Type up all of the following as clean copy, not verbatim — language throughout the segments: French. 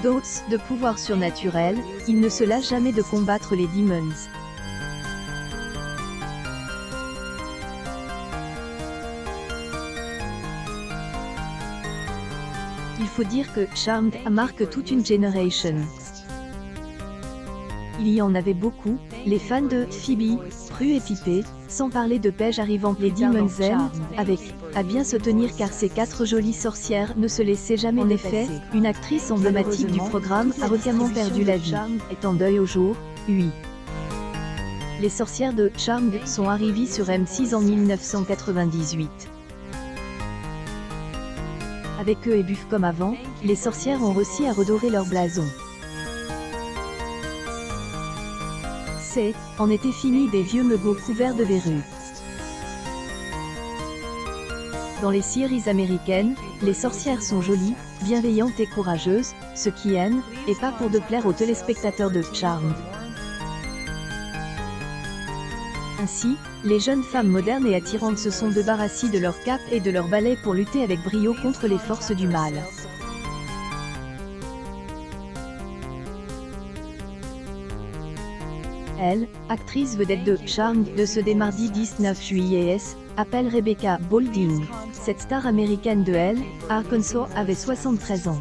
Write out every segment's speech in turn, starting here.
Dotés de pouvoirs surnaturels, ils ne se lâchent jamais de combattre les Demons. Il faut dire que Charmed marque toute une génération. Il y en avait beaucoup, les fans de Phoebe, Prue et Pipé, sans parler de Paige arrivant les Demons aiment, avec, à bien se tenir car ces 4 jolies sorcières ne se laissaient jamais. En effet, une actrice emblématique du programme a récemment perdu la vie, est en deuil au jour, oui. Les sorcières de Charmed sont arrivées sur M6 en 1998. Avec eux et buff comme avant, les sorcières ont réussi à redorer leur blason. En était fini des vieux megots couverts de verrues. Dans les séries américaines, les sorcières sont jolies, bienveillantes et courageuses, ce qui aiment, et pas pour de plaire aux téléspectateurs de Charmed. Ainsi, les jeunes femmes modernes et attirantes se sont débarrassées de leur cape et de leur balai pour lutter avec brio contre les forces du mal. Elle, actrice vedette de Charmed de ce dès mardi 19 juillet, appelle Rebecca Boulding. Cette star américaine de Elle, Arkansas avait 73 ans.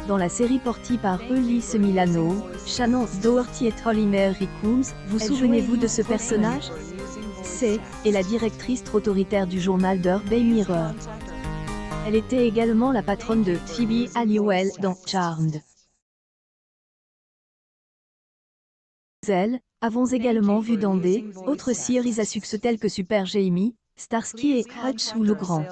Dans la série portée par Ulysse Milano, Shannon Doherty et Holly Mary Combs, vous souvenez-vous de ce personnage? Est la directrice autoritaire du journal The Bay Mirror. Elle était également la patronne de Phoebe Halliwell dans Charmed. Avons également vu dans des autres séries à succès telles que Super Jamie, Starsky et Hutch ou Le Grand.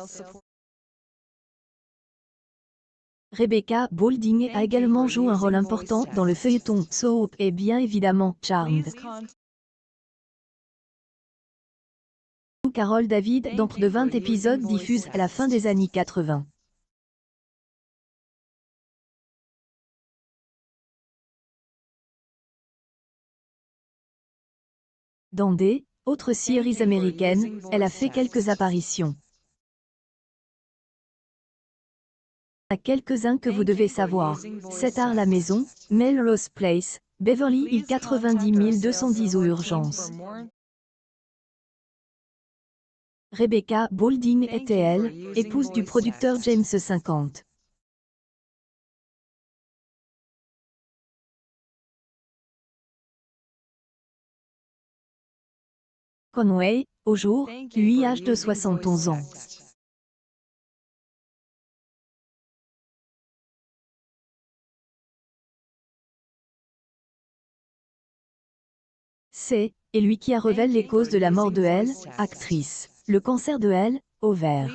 Rebecca Boulding a également joué un rôle important dans le feuilleton soap et bien évidemment Charmed. Carol David dans près de 20 épisodes diffusés à la fin des années 80. Dans des autres séries américaines, elle a fait quelques apparitions. À quelques-uns que vous devez savoir. 7 Art la maison, Melrose Place, Beverly Hills 90 210 ou Urgence. Rebecca Boulding était elle, épouse du producteur James 50. Conway, au jour, lui âge de 71 ans. Et lui qui a révélé les causes de la mort de Elle, actrice. Le cancer de Elle, ovaire.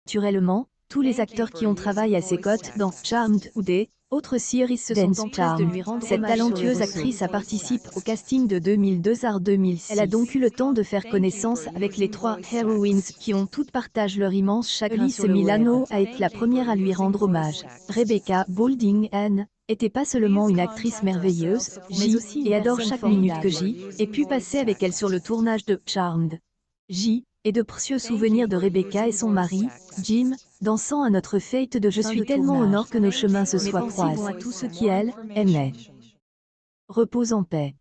Naturellement, tous les acteurs qui ont travaillé à ses côtés dans Charmed ou des autres séries se sont empressés de lui rendre hommage. Cette talentueuse actrice a participé au casting de 2002 à 2006. Elle a donc eu le temps de faire connaissance avec les 3 heroines qui ont toutes partagé leur immense chagrin. Ulysse Milano a été la première à lui rendre hommage. Rebecca Boulding était pas seulement une actrice merveilleuse, mais aussi et adore chaque minute que J ai pu passer avec elle sur le tournage de Charmed. J et de précieux souvenirs de Rebecca et son mari, Jim, dansant à notre fête de Je suis tellement honoré que nos chemins se soient croisés. À tous ceux qui, elle, aimaient. Repose en paix.